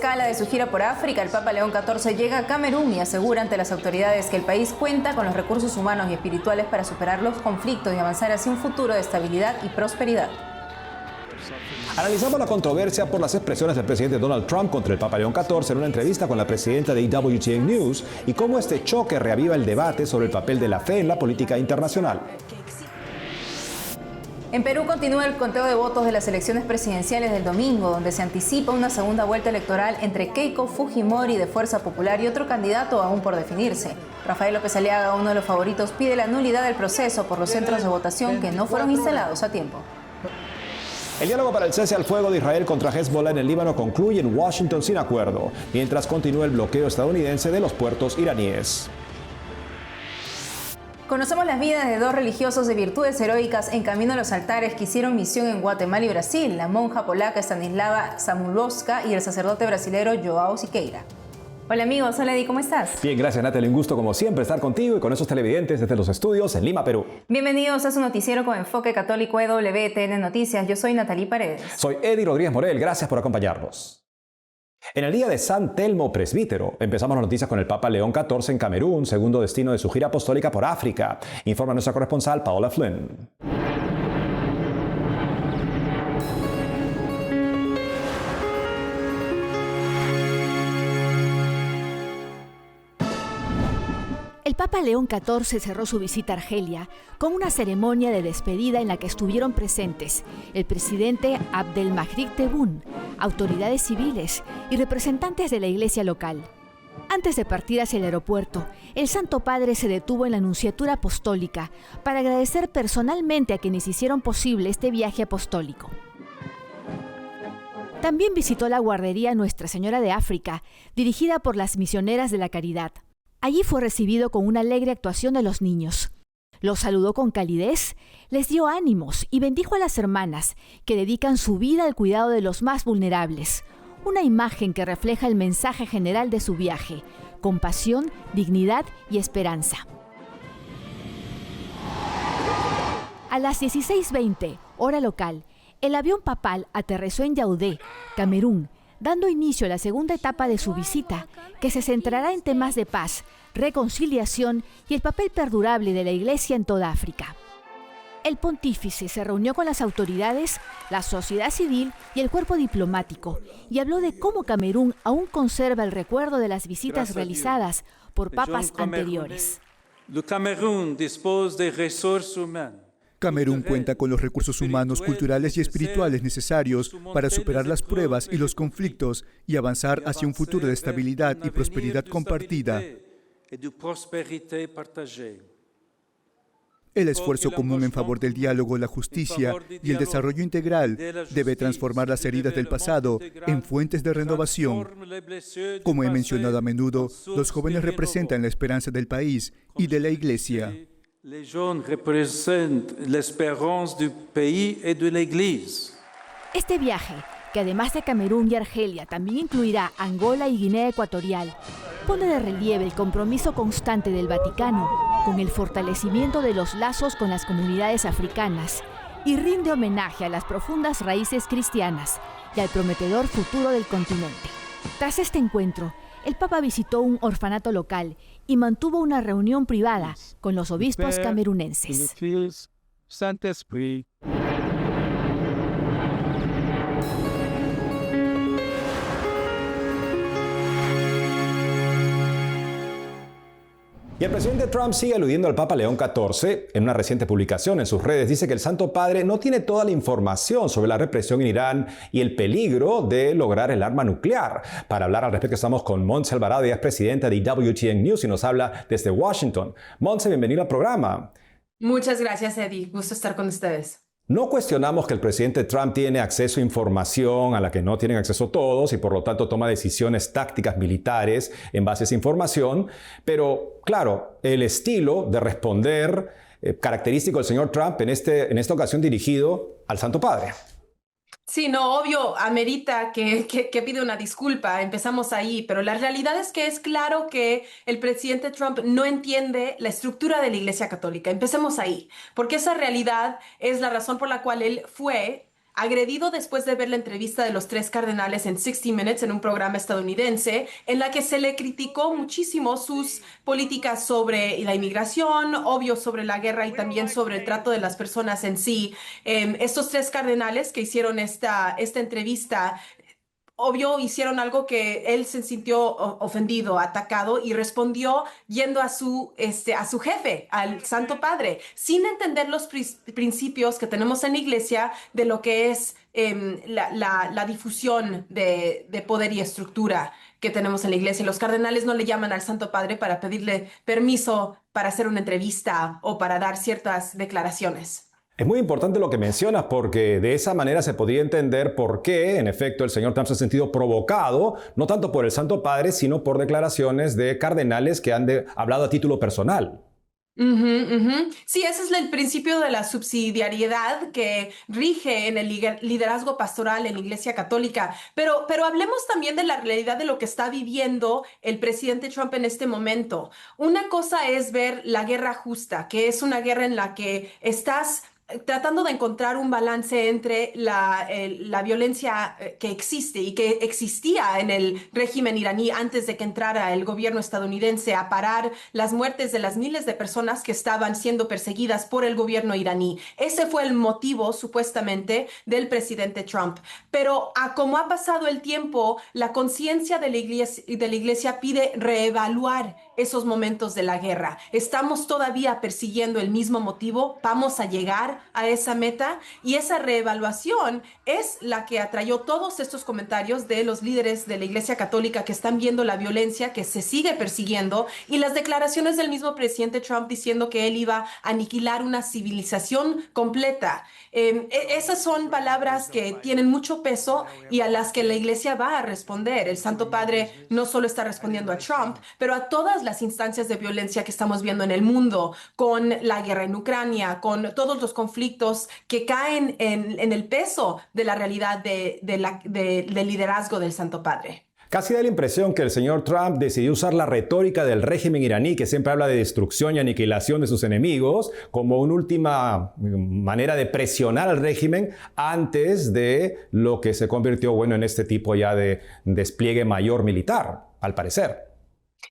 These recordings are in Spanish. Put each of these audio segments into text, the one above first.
escala de su gira por África, el Papa León XIV llega a Camerún y asegura ante las autoridades que el país cuenta con los recursos humanos y espirituales para superar los conflictos y avanzar hacia un futuro de estabilidad y prosperidad. Analizamos la controversia por las expresiones del presidente Donald Trump contra el Papa León XIV en una entrevista con la presidenta de WTN News y cómo este choque reaviva el debate sobre el papel de la fe en la política internacional. En Perú continúa el conteo de votos de las elecciones presidenciales del domingo, donde se anticipa una segunda vuelta electoral entre Keiko Fujimori de Fuerza Popular y otro candidato aún por definirse. Rafael López Aliaga, uno de los favoritos, pide la nulidad del proceso por los centros de votación que no fueron instalados a tiempo. El diálogo para el cese al fuego de Israel contra Hezbollah en el Líbano concluye en Washington sin acuerdo, mientras continúa el bloqueo estadounidense de los puertos iraníes. Conocemos las vidas de dos religiosos de virtudes heroicas en camino a los altares que hicieron misión en Guatemala y Brasil, la monja polaca Stanislava Samulowska y el sacerdote brasilero Joao Siqueira. Hola amigos, hola Eddie, ¿cómo estás? Bien, gracias Natalie, un gusto como siempre estar contigo y con esos televidentes desde los estudios en Lima, Perú. Bienvenidos a su noticiero con enfoque católico EWTN Noticias. Yo soy Natalie Paredes. Soy Eddie Rodríguez Morel, gracias por acompañarnos. En el día de San Telmo Presbítero, empezamos las noticias con el Papa León XIV en Camerún, segundo destino de su gira apostólica por África. Informa nuestra corresponsal Paola Flynn. El Papa León XIV cerró su visita a Argelia con una ceremonia de despedida en la que estuvieron presentes el presidente Abdelmajid Tebboune, autoridades civiles y representantes de la iglesia local. Antes de partir hacia el aeropuerto, el Santo Padre se detuvo en la Nunciatura Apostólica para agradecer personalmente a quienes hicieron posible este viaje apostólico. También visitó la guardería Nuestra Señora de África, dirigida por las Misioneras de la Caridad. Allí fue recibido con una alegre actuación de los niños. Los saludó con calidez, les dio ánimos y bendijo a las hermanas que dedican su vida al cuidado de los más vulnerables. Una imagen que refleja el mensaje general de su viaje: compasión, dignidad y esperanza. A las 16:20, hora local, el avión papal aterrizó en Yaoundé, Camerún, dando inicio a la segunda etapa de su visita, que se centrará en temas de paz, reconciliación y el papel perdurable de la Iglesia en toda África. El pontífice se reunió con las autoridades, la sociedad civil y el cuerpo diplomático y habló de cómo Camerún aún conserva el recuerdo de las visitas realizadas por papas anteriores. Camerún cuenta con los recursos humanos, culturales y espirituales necesarios para superar las pruebas y los conflictos y avanzar hacia un futuro de estabilidad y prosperidad compartida. El esfuerzo común en favor del diálogo, la justicia y el desarrollo integral debe transformar las heridas del pasado en fuentes de renovación. Como he mencionado a menudo, los jóvenes representan la esperanza del país y de la Iglesia. Les jeunes représentent l'espérance du pays et de l'Église. Este viaje, que además de Camerún y Argelia también incluirá Angola y Guinea Ecuatorial, pone de relieve el compromiso constante del Vaticano con el fortalecimiento de los lazos con las comunidades africanas y rinde homenaje a las profundas raíces cristianas y al prometedor futuro del continente. Tras este encuentro, el Papa visitó un orfanato local y mantuvo una reunión privada con los obispos camerunenses. Y el presidente Trump sigue aludiendo al Papa León XIV. En una reciente publicación en sus redes dice que el Santo Padre no tiene toda la información sobre la represión en Irán y el peligro de lograr el arma nuclear. Para hablar al respecto estamos con Montse Alvarado, ella es presidenta de WTN News y nos habla desde Washington. Montse, bienvenido al programa. Muchas gracias, Eddie. Gusto estar con ustedes. No cuestionamos que el presidente Trump tiene acceso a información a la que no tienen acceso todos y por lo tanto toma decisiones tácticas militares en base a esa información, pero claro, el estilo de responder característico del señor Trump en esta ocasión dirigido al Santo Padre. Sí, no, obvio, amerita que pide una disculpa, empezamos ahí, pero la realidad es que es claro que el presidente Trump no entiende la estructura de la Iglesia Católica. Empecemos ahí, porque esa realidad es la razón por la cual él fue agredido después de ver la entrevista de los tres cardenales en 60 Minutes en un programa estadounidense en la que se le criticó muchísimo sus políticas sobre la inmigración, obvio sobre la guerra y también sobre el trato de las personas en sí. Estos tres cardenales que hicieron esta entrevista obvio hicieron algo que él se sintió ofendido, atacado y respondió yendo a su jefe, al Santo Padre, sin entender los principios que tenemos en la iglesia de lo que es la difusión de poder y estructura que tenemos en la iglesia. Los cardenales no le llaman al Santo Padre para pedirle permiso para hacer una entrevista o para dar ciertas declaraciones. Es muy importante lo que mencionas porque de esa manera se podría entender por qué, en efecto, el señor Trump se ha sentido provocado, no tanto por el Santo Padre, sino por declaraciones de cardenales que han hablado a título personal. Sí, ese es el principio de la subsidiariedad que rige en el liderazgo pastoral en la Iglesia Católica. Pero hablemos también de la realidad de lo que está viviendo el presidente Trump en este momento. Una cosa es ver la guerra justa, que es una guerra en la que estás tratando de encontrar un balance entre la violencia que existe y que existía en el régimen iraní antes de que entrara el gobierno estadounidense a parar las muertes de las miles de personas que estaban siendo perseguidas por el gobierno iraní. Ese fue el motivo, supuestamente, del presidente Trump. Pero como ha pasado el tiempo, la conciencia de la iglesia pide reevaluar esos momentos de la guerra. ¿Estamos todavía persiguiendo el mismo motivo? ¿Vamos a llegar a esa meta? Y esa reevaluación es la que atrayó todos estos comentarios de los líderes de la Iglesia Católica que están viendo la violencia que se sigue persiguiendo y las declaraciones del mismo presidente Trump diciendo que él iba a aniquilar una civilización completa. Esas son palabras que tienen mucho peso y a las que la Iglesia va a responder. El Santo Padre no solo está respondiendo a Trump, pero a todas las instancias de violencia que estamos viendo en el mundo, con la guerra en Ucrania, con todos los conflictos que caen en el peso de la realidad del liderazgo del Santo Padre. Casi da la impresión que el señor Trump decidió usar la retórica del régimen iraní, que siempre habla de destrucción y aniquilación de sus enemigos, como una última manera de presionar al régimen antes de lo que se convirtió, en este tipo ya de despliegue mayor militar, al parecer.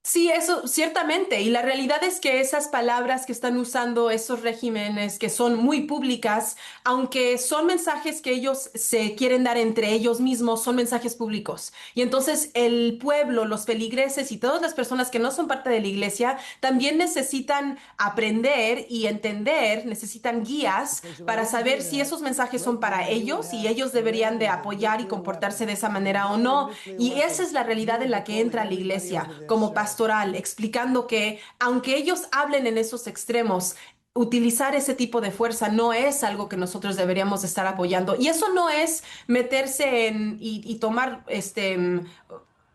Sí, eso ciertamente. Y la realidad es que esas palabras que están usando esos regímenes que son muy públicas, aunque son mensajes que ellos se quieren dar entre ellos mismos, son mensajes públicos. Y entonces el pueblo, los feligreses y todas las personas que no son parte de la iglesia también necesitan aprender y entender, necesitan guías para saber si esos mensajes son para ellos y ellos deberían de apoyar y comportarse de esa manera o no. Y esa es la realidad en la que entra la iglesia como pastoral, explicando que aunque ellos hablen en esos extremos, utilizar ese tipo de fuerza no es algo que nosotros deberíamos estar apoyando. Y eso no es meterse y tomar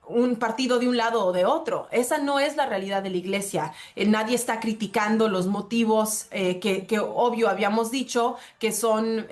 un partido de un lado o de otro. Esa no es la realidad de la iglesia. Nadie está criticando los motivos que obvio habíamos dicho que son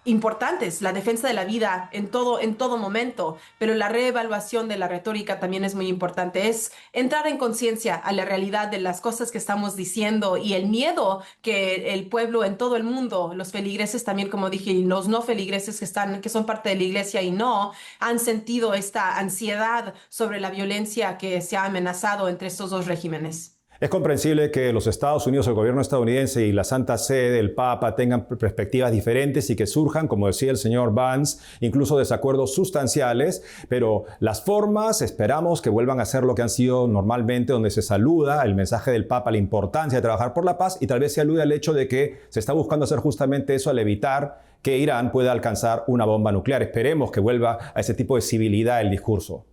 importantes, la defensa de la vida en todo momento, pero la reevaluación de la retórica también es muy importante. Es entrar en conciencia a la realidad de las cosas que estamos diciendo y el miedo que el pueblo en todo el mundo, los feligreses también, como dije, y los no feligreses que son parte de la iglesia y no, han sentido esta ansiedad sobre la violencia que se ha amenazado entre estos dos regímenes. Es comprensible que los Estados Unidos, el gobierno estadounidense y la Santa Sede, el Papa, tengan perspectivas diferentes y que surjan, como decía el señor Vance, incluso desacuerdos sustanciales, pero las formas esperamos que vuelvan a ser lo que han sido normalmente, donde se saluda el mensaje del Papa, la importancia de trabajar por la paz y tal vez se alude al hecho de que se está buscando hacer justamente eso al evitar que Irán pueda alcanzar una bomba nuclear. Esperemos que vuelva a ese tipo de civilidad el discurso.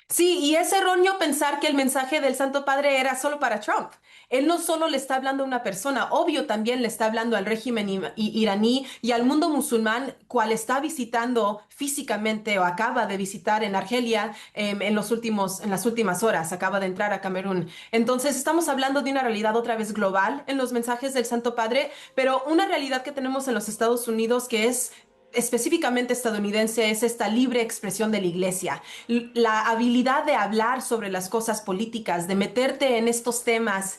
Sí, y es erróneo pensar que el mensaje del Santo Padre era solo para Trump. Él no solo le está hablando a una persona, obvio también le está hablando al régimen iraní y al mundo musulmán, cual está visitando físicamente o acaba de visitar en Argelia en las últimas horas, acaba de entrar a Camerún. Entonces estamos hablando de una realidad otra vez global en los mensajes del Santo Padre, pero una realidad que tenemos en los Estados Unidos que es específicamente estadounidense es esta libre expresión de la iglesia, la habilidad de hablar sobre las cosas políticas, de meterte en estos temas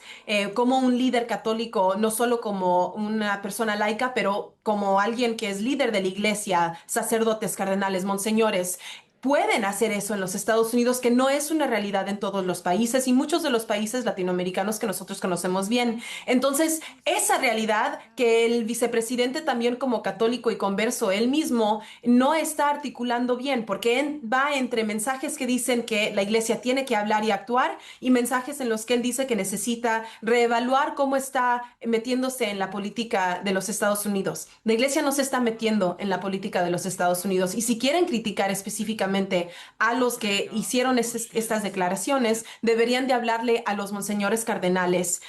como un líder católico, no solo como una persona laica, pero como alguien que es líder de la iglesia, sacerdotes, cardenales, monseñores. Pueden hacer eso en los Estados Unidos, que no es una realidad en todos los países y muchos de los países latinoamericanos que nosotros conocemos bien. Entonces, esa realidad que el vicepresidente también como católico y converso, él mismo no está articulando bien, porque va entre mensajes que dicen que la iglesia tiene que hablar y actuar y mensajes en los que él dice que necesita reevaluar cómo está metiéndose en la política de los Estados Unidos. La iglesia no se está metiendo en la política de los Estados Unidos y si quieren criticar específicamente a los que hicieron estas declaraciones, deberían de hablarle a los monseñores cardenales,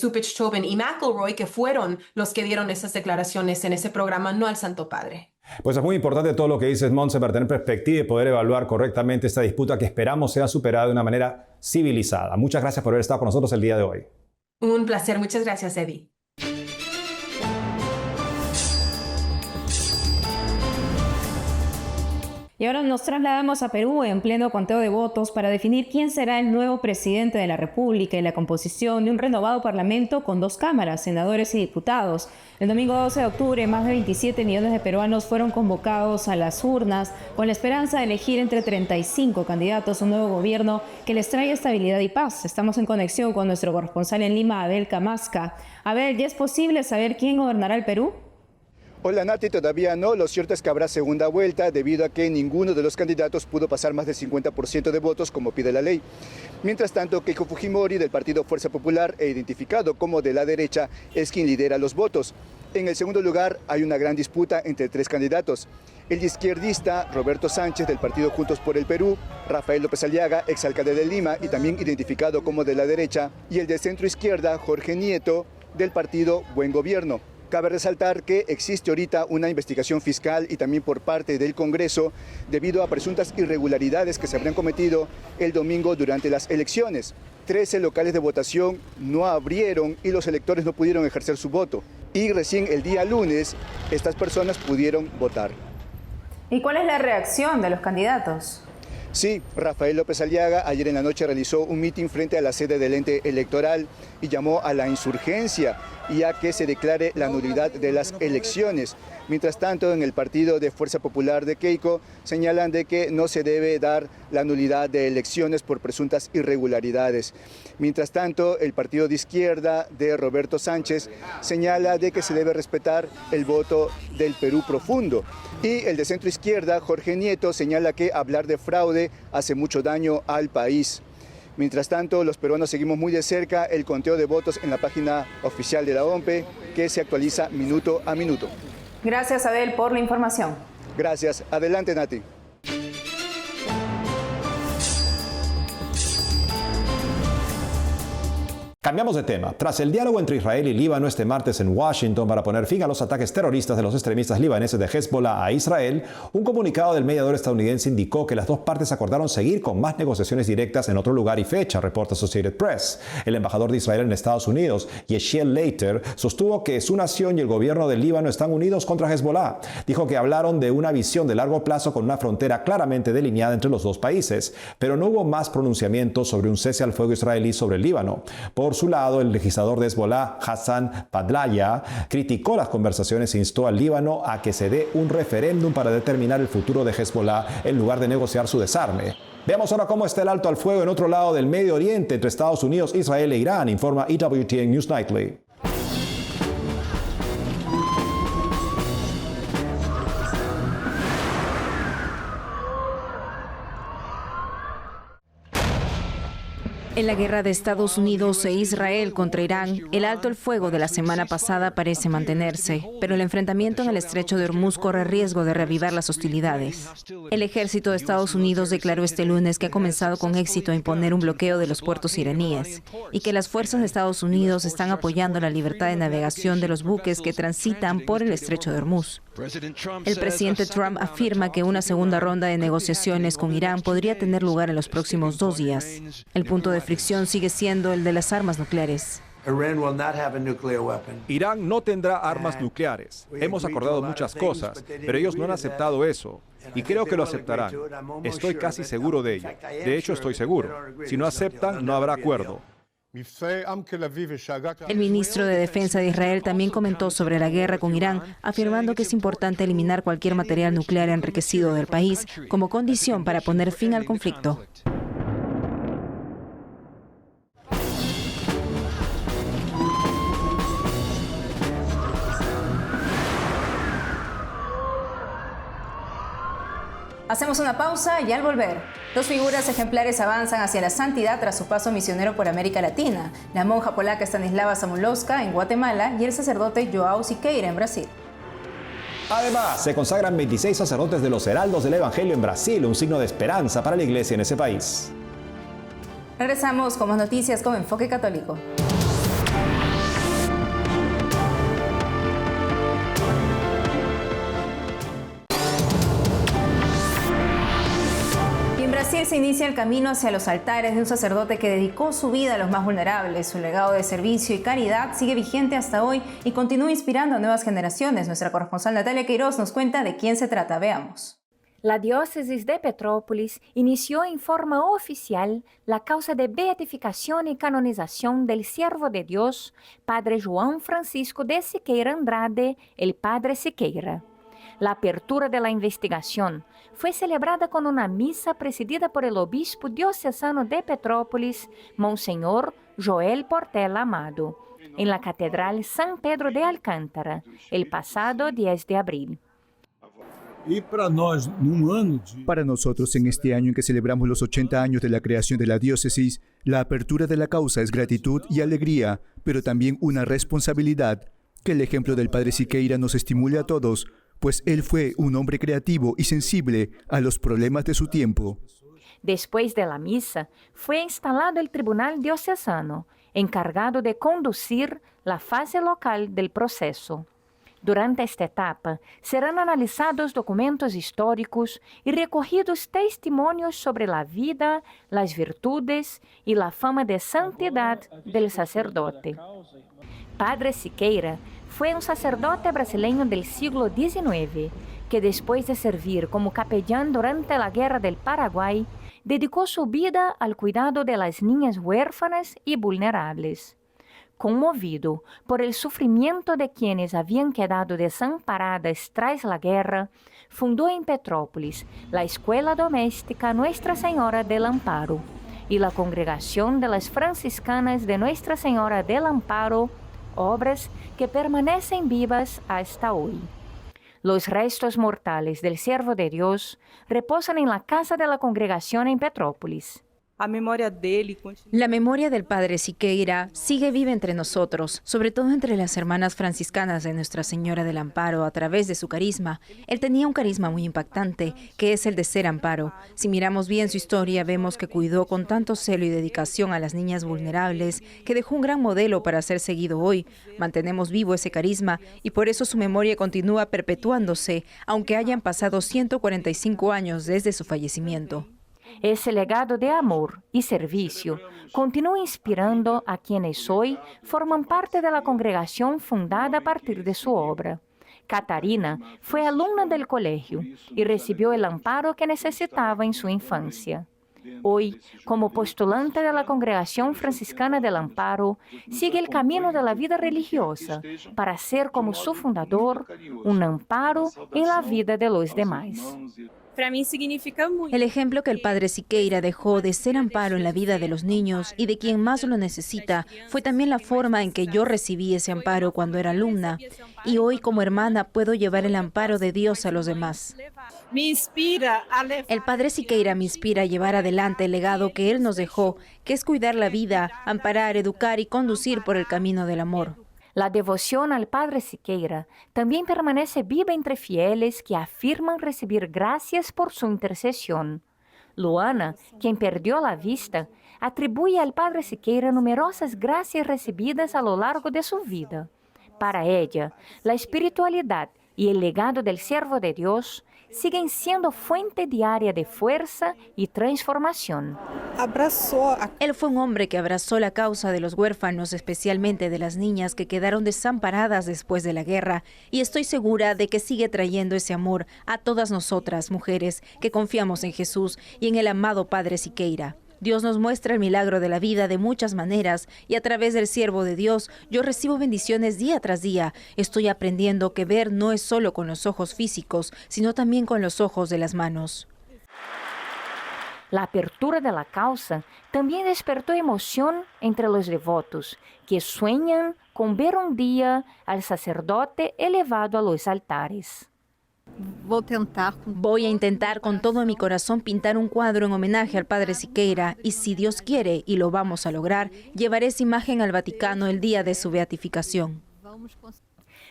Cupich, Chauvin y McElroy, que fueron los que dieron esas declaraciones en ese programa, no al Santo Padre. Pues es muy importante todo lo que dices, Montse, para tener perspectiva y poder evaluar correctamente esta disputa que esperamos sea superada de una manera civilizada. Muchas gracias por haber estado con nosotros el día de hoy. Un placer. Muchas gracias, Eddie. Y ahora nos trasladamos a Perú en pleno conteo de votos para definir quién será el nuevo presidente de la República y la composición de un renovado parlamento con 2 cámaras, senadores y diputados. El domingo 12 de octubre, más de 27 millones de peruanos fueron convocados a las urnas con la esperanza de elegir entre 35 candidatos a un nuevo gobierno que les traiga estabilidad y paz. Estamos en conexión con nuestro corresponsal en Lima, Abel Camasca. Abel, ¿ya es posible saber quién gobernará el Perú? Hola Nati, todavía no. Lo cierto es que habrá segunda vuelta debido a que ninguno de los candidatos pudo pasar más del 50% de votos como pide la ley. Mientras tanto, Keiko Fujimori del partido Fuerza Popular e identificado como de la derecha es quien lidera los votos. En el segundo lugar hay una gran disputa entre 3 candidatos. El izquierdista Roberto Sánchez del partido Juntos por el Perú, Rafael López Aliaga, exalcalde de Lima y también identificado como de la derecha, y el de centro izquierda Jorge Nieto del partido Buen Gobierno. Cabe resaltar que existe ahorita una investigación fiscal y también por parte del Congreso debido a presuntas irregularidades que se habrían cometido el domingo durante las elecciones. 13 locales de votación no abrieron y los electores no pudieron ejercer su voto. Y recién el día lunes estas personas pudieron votar. ¿Y cuál es la reacción de los candidatos? Sí, Rafael López Aliaga ayer en la noche realizó un mitin frente a la sede del ente electoral y llamó a la insurgencia y a que se declare la nulidad de las elecciones. Mientras tanto, en el partido de Fuerza Popular de Keiko señalan de que no se debe dar la nulidad de elecciones por presuntas irregularidades. Mientras tanto, el partido de izquierda de Roberto Sánchez señala de que se debe respetar el voto del Perú profundo. Y el de centro izquierda, Jorge Nieto, señala que hablar de fraude hace mucho daño al país. Mientras tanto, los peruanos seguimos muy de cerca el conteo de votos en la página oficial de la OMPE, que se actualiza minuto a minuto. Gracias, Abel, por la información. Gracias. Adelante, Nati. Cambiamos de tema. Tras el diálogo entre Israel y Líbano este martes en Washington para poner fin a los ataques terroristas de los extremistas libaneses de Hezbollah a Israel, un comunicado del mediador estadounidense indicó que las 2 partes acordaron seguir con más negociaciones directas en otro lugar y fecha, reporta Associated Press. El embajador de Israel en Estados Unidos, Yeshiel Leiter, sostuvo que su nación y el gobierno del Líbano están unidos contra Hezbollah. Dijo que hablaron de una visión de largo plazo con una frontera claramente delineada entre los 2 países, pero no hubo más pronunciamientos sobre un cese al fuego israelí sobre el Líbano. Por su lado, el legislador de Hezbollah, Hassan Padlaya, criticó las conversaciones e instó al Líbano a que se dé un referéndum para determinar el futuro de Hezbollah en lugar de negociar su desarme. Veamos ahora cómo está el alto al fuego en otro lado del Medio Oriente entre Estados Unidos, Israel e Irán, informa EWTN News Nightly. En la guerra de Estados Unidos e Israel contra Irán, el alto el fuego de la semana pasada parece mantenerse, pero el enfrentamiento en el estrecho de Hormuz corre riesgo de reavivar las hostilidades. El ejército de Estados Unidos declaró este lunes que ha comenzado con éxito a imponer un bloqueo de los puertos iraníes y que las fuerzas de Estados Unidos están apoyando la libertad de navegación de los buques que transitan por el estrecho de Hormuz. El presidente Trump afirma que una segunda ronda de negociaciones con Irán podría tener lugar en los próximos 2 días. El punto de fricción sigue siendo el de las armas nucleares. Irán no tendrá armas nucleares. Hemos acordado muchas cosas, pero ellos no han aceptado eso. Y creo que lo aceptarán. Estoy casi seguro de ello. De hecho, estoy seguro. Si no aceptan, no habrá acuerdo. El ministro de Defensa de Israel también comentó sobre la guerra con Irán, afirmando que es importante eliminar cualquier material nuclear enriquecido del país como condición para poner fin al conflicto. Hacemos una pausa y al volver, dos figuras ejemplares avanzan hacia la santidad tras su paso misionero por América Latina, la monja polaca Stanislava Samulowska en Guatemala y el sacerdote João Siqueira en Brasil. Además, se consagran 26 sacerdotes de los Heraldos del Evangelio en Brasil, un signo de esperanza para la iglesia en ese país. Regresamos con más noticias con Enfoque Católico. En Brasil se inicia el camino hacia los altares de un sacerdote que dedicó su vida a los más vulnerables. Su legado de servicio y caridad sigue vigente hasta hoy y continúa inspirando a nuevas generaciones. Nuestra corresponsal Natalia Queiroz nos cuenta de quién se trata. Veamos. La diócesis de Petrópolis inició en forma oficial la causa de beatificación y canonización del siervo de Dios, Padre João Francisco de Siqueira Andrade, el Padre Siqueira. La apertura de la investigación fue celebrada con una misa presidida por el obispo diocesano de Petrópolis, Monseñor Joel Portela Amado, en la Catedral San Pedro de Alcántara, el pasado 10 de abril. Para nosotros, en este año en que celebramos los 80 años de la creación de la diócesis, la apertura de la causa es gratitud y alegría, pero también una responsabilidad. Que el ejemplo del Padre Siqueira nos estimule a todos, pues él fue un hombre creativo y sensible a los problemas de su tiempo. Después de la misa, fue instalado el Tribunal Diocesano, encargado de conducir la fase local del proceso. Durante esta etapa, serán analizados documentos históricos y recogidos testimonios sobre la vida, las virtudes y la fama de santidad del sacerdote. Padre Siqueira fue un sacerdote brasileño del siglo XIX que después de servir como capellán durante la Guerra del Paraguay, dedicó su vida al cuidado de las niñas huérfanas y vulnerables. Conmovido por el sufrimiento de quienes habían quedado desamparadas tras la guerra, fundó en Petrópolis la Escuela Doméstica Nuestra Señora del Amparo y la Congregación de las Franciscanas de Nuestra Señora del Amparo, obras que permanecen vivas hasta hoy. Los restos mortales del siervo de Dios reposan en la casa de la congregación en Petrópolis. La memoria del Padre Siqueira sigue viva entre nosotros, sobre todo entre las hermanas franciscanas de Nuestra Señora del Amparo a través de su carisma. Él tenía un carisma muy impactante, que es el de ser amparo. Si miramos bien su historia, vemos que cuidó con tanto celo y dedicación a las niñas vulnerables, que dejó un gran modelo para ser seguido hoy. Mantenemos vivo ese carisma y por eso su memoria continúa perpetuándose, aunque hayan pasado 145 años desde su fallecimiento. Ese legado de amor y servicio continúa inspirando a quienes hoy forman parte de la congregación fundada a partir de su obra. Catarina fue alumna del colegio y recibió el amparo que necesitaba en su infancia. Hoy, como postulante de la Congregación Franciscana del Amparo, sigue el camino de la vida religiosa para ser, como su fundador, un amparo en la vida de los demás. Para mí significa mucho. El ejemplo que el Padre Siqueira dejó de ser amparo en la vida de los niños y de quien más lo necesita fue también la forma en que yo recibí ese amparo cuando era alumna. Y hoy como hermana puedo llevar el amparo de Dios a los demás. El Padre Siqueira me inspira a llevar adelante el legado que él nos dejó, que es cuidar la vida, amparar, educar y conducir por el camino del amor. La devoción al Padre Siqueira también permanece viva entre fieles que afirman recibir gracias por su intercesión. Luana, quien perdió la vista, atribuye al Padre Siqueira numerosas gracias recibidas a lo largo de su vida. Para ella, la espiritualidad y el legado del siervo de Dios siguen siendo fuente diaria de fuerza y transformación. Él fue un hombre que abrazó la causa de los huérfanos, especialmente de las niñas que quedaron desamparadas después de la guerra, y estoy segura de que sigue trayendo ese amor a todas nosotras, mujeres, que confiamos en Jesús y en el amado Padre Siqueira. Dios nos muestra el milagro de la vida de muchas maneras y a través del siervo de Dios yo recibo bendiciones día tras día. Estoy aprendiendo que ver no es solo con los ojos físicos, sino también con los ojos de las manos. La apertura de la causa también despertó emoción entre los devotos, que sueñan con ver un día al sacerdote elevado a los altares. Voy a intentar con todo mi corazón pintar un cuadro en homenaje al Padre Siqueira y si Dios quiere, y lo vamos a lograr, llevaré esa imagen al Vaticano el día de su beatificación.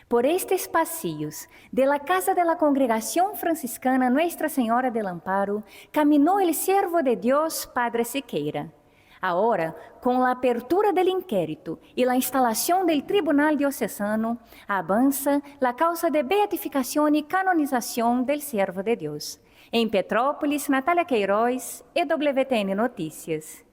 Por estes pasillos de la casa de la Congregación Franciscana Nuestra Señora del Amparo, caminó el siervo de Dios, Padre Siqueira. Ahora, con la apertura del inquérito y la instalación del Tribunal Diocesano, avanza la causa de beatificación y canonización del siervo de Dios. En Petrópolis, Natalia Queiroz, EWTN Noticias.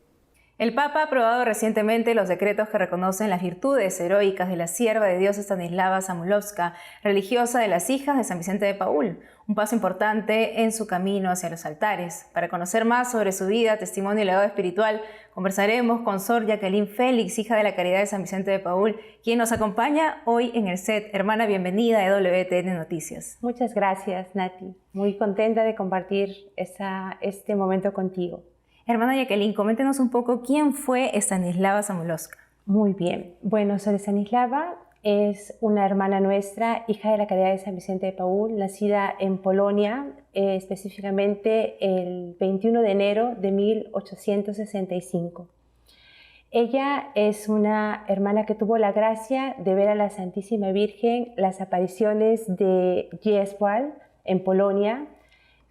El Papa ha aprobado recientemente los decretos que reconocen las virtudes heroicas de la sierva de Dios Stanislava Samołowska, religiosa de las hijas de San Vicente de Paúl, un paso importante en su camino hacia los altares. Para conocer más sobre su vida, testimonio y legado espiritual, conversaremos con Sor Jacqueline Félix, hija de la Caridad de San Vicente de Paúl, quien nos acompaña hoy en el set. Hermana, bienvenida a EWTN Noticias. Muchas gracias, Nati. Muy contenta de compartir este momento contigo. Hermana Jacqueline, coméntenos un poco quién fue Stanislava Samołowska. Muy bien. Bueno, Sor Stanislava es una hermana nuestra, hija de la Caridad de San Vicente de Paúl, nacida en Polonia, específicamente el 21 de enero de 1865. Ella es una hermana que tuvo la gracia de ver a la Santísima Virgen las apariciones de Rzeszów en Polonia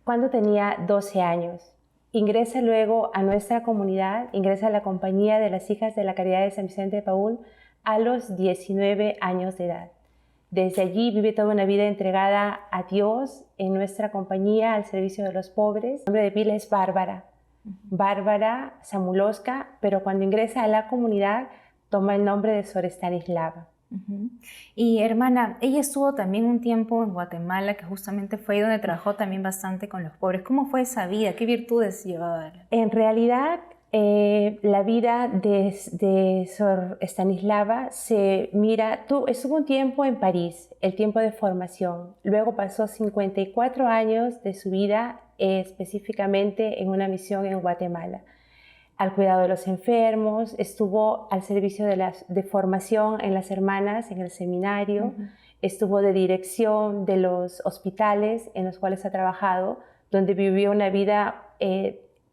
cuando tenía 12 años. Ingresa luego a nuestra comunidad, ingresa a la compañía de las hijas de la Caridad de San Vicente de Paúl a los 19 años de edad. Desde allí vive toda una vida entregada a Dios en nuestra compañía, al servicio de los pobres. El nombre de pila es Bárbara, Bárbara Samołowska, pero cuando ingresa a la comunidad toma el nombre de Sor Stanislava. Y hermana, ella estuvo también un tiempo en Guatemala, que justamente fue ahí donde trabajó también bastante con los pobres. ¿Cómo fue esa vida? ¿Qué virtudes llevaba? En realidad, la vida de Sor Stanislava se mira, estuvo un tiempo en París, el tiempo de formación. Luego pasó 54 años de su vida específicamente en una misión en Guatemala. Al cuidado de los enfermos, estuvo al servicio de formación en las hermanas, en el seminario, estuvo de dirección de los hospitales en los cuales ha trabajado, donde vivió una vida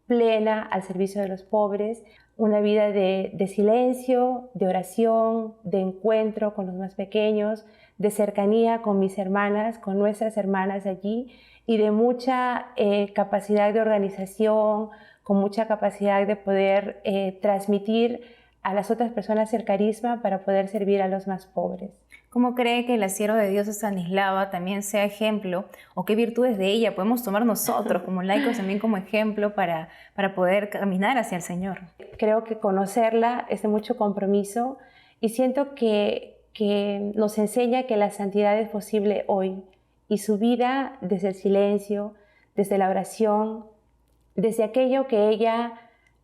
plena al servicio de los pobres, una vida de silencio, de oración, de encuentro con los más pequeños, de cercanía con mis hermanas, con nuestras hermanas allí, y de mucha capacidad de organización, con mucha capacidad de poder transmitir a las otras personas el carisma para poder servir a los más pobres. ¿Cómo cree que la sierva de Dios Stanislava también sea ejemplo, o qué virtudes de ella podemos tomar nosotros como laicos también como ejemplo para poder caminar hacia el Señor? Creo que conocerla es de mucho compromiso y siento que nos enseña que la santidad es posible hoy, y su vida desde el silencio, desde la oración, desde aquello que ella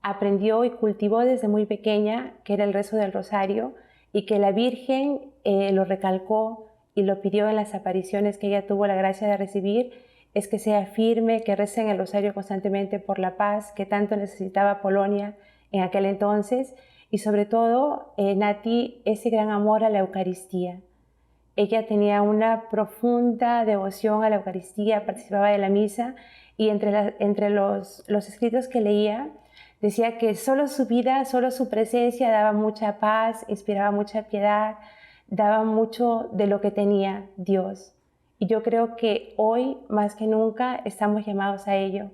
aprendió y cultivó desde muy pequeña, que era el rezo del rosario, y que la Virgen lo recalcó y lo pidió en las apariciones que ella tuvo la gracia de recibir, es que sea firme, que rece en el rosario constantemente por la paz que tanto necesitaba Polonia en aquel entonces, y sobre todo, Nati, ese gran amor a la Eucaristía. Ella tenía una profunda devoción a la Eucaristía, participaba de la misa, y entre los escritos que leía, decía que solo su vida, solo su presencia daba mucha paz, inspiraba mucha piedad, daba mucho de lo que tenía Dios. Y yo creo que hoy, más que nunca, estamos llamados a ello,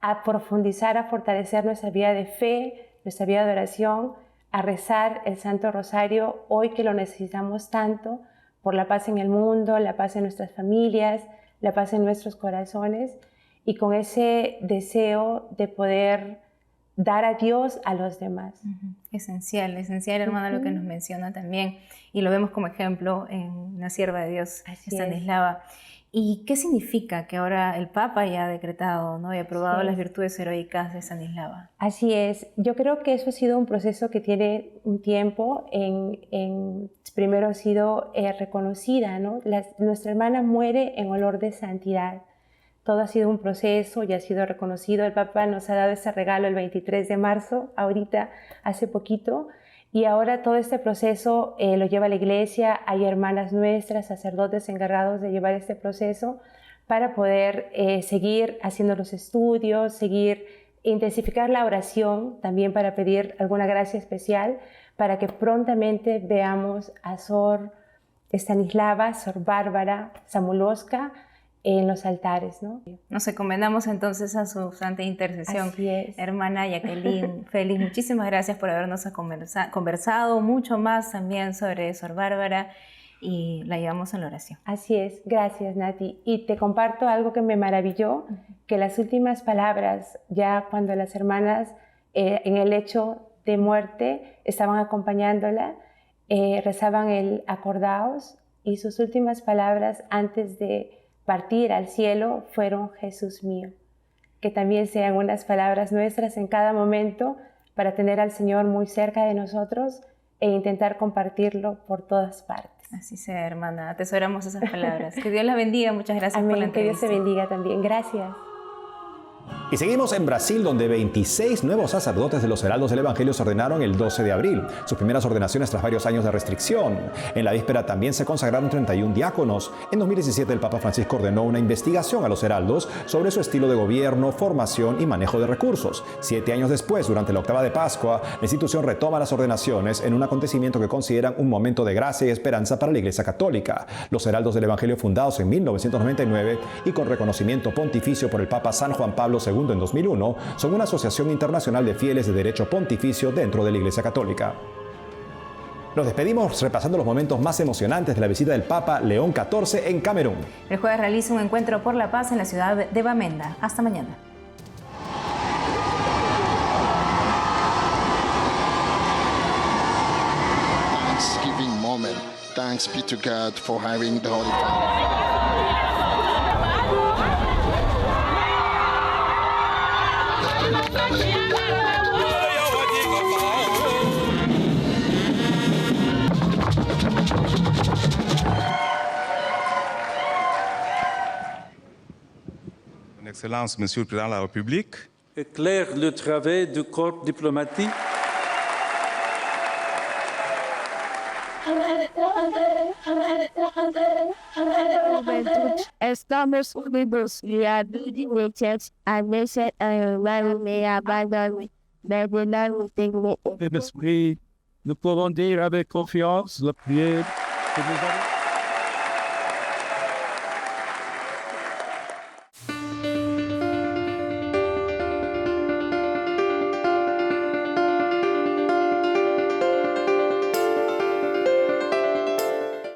a profundizar, a fortalecer nuestra vida de fe, nuestra vida de oración, a rezar el Santo Rosario, hoy que lo necesitamos tanto, por la paz en el mundo, la paz en nuestras familias, la paz en nuestros corazones y con ese deseo de poder dar a Dios a los demás. Esencial, hermana, lo que nos menciona también. Y lo vemos como ejemplo en una sierva de Dios, Estanislava. ¿Y qué significa que ahora el Papa ya ha decretado, ¿no? y aprobado las virtudes heroicas de Estanislava? Así es. Yo creo que eso ha sido un proceso que tiene un tiempo. Primero ha sido reconocida, ¿no? Nuestra hermana muere en olor de santidad. Todo ha sido un proceso y ha sido reconocido. El Papa nos ha dado ese regalo el 23 de marzo, ahorita, hace poquito. Y ahora todo este proceso lo lleva la Iglesia. Hay hermanas nuestras, sacerdotes encargados de llevar este proceso para poder seguir haciendo los estudios, seguir intensificar la oración, también para pedir alguna gracia especial, para que prontamente veamos a Sor Estanislava, Sor Bárbara Samuloska, en los altares, ¿no? Nos encomendamos entonces a su santa intercesión. Así es. Hermana Jacqueline Félix, muchísimas gracias por habernos conversado mucho más también sobre Sor Bárbara y la llevamos en la oración. Así es, gracias Nati. Y te comparto algo que me maravilló, que las últimas palabras, ya cuando las hermanas en el lecho de muerte estaban acompañándola, rezaban el acordaos y sus últimas palabras antes de partir al cielo fueron Jesús mío. Que también sean unas palabras nuestras en cada momento para tener al Señor muy cerca de nosotros e intentar compartirlo por todas partes. Así sea, hermana. Atesoramos esas palabras. Que Dios la bendiga. Muchas gracias Amén, por la entrevista. que Dios te bendiga también. Gracias. Y seguimos en Brasil, donde 26 nuevos sacerdotes de los Heraldos del Evangelio se ordenaron el 12 de abril, sus primeras ordenaciones tras varios años de restricción. En la víspera también se consagraron 31 diáconos. En 2017 el Papa Francisco ordenó una investigación a los heraldos sobre su estilo de gobierno, formación y manejo de recursos. 7 años después, durante la octava de Pascua, la institución retoma las ordenaciones en un acontecimiento que consideran un momento de gracia y esperanza para la Iglesia Católica. Los Heraldos del Evangelio, fundados en 1999 y con reconocimiento pontificio por el Papa San Juan Pablo II en 2001, son una asociación internacional de fieles de derecho pontificio dentro de la Iglesia Católica. Nos despedimos repasando los momentos más emocionantes de la visita del Papa León XIV en Camerún. El jueves realiza un encuentro por la paz en la ciudad de Bamenda. Hasta mañana. Thanksgiving moment. Thanks be to God for having the Holy Family. Son Excellence, Monsieur le Président de la République. Éclaire le travail du corps diplomatique. Estamos unidos y admitidos a veces la abandon de l'esprit. Nous pouvons dire avec confiance la prière que nous avons.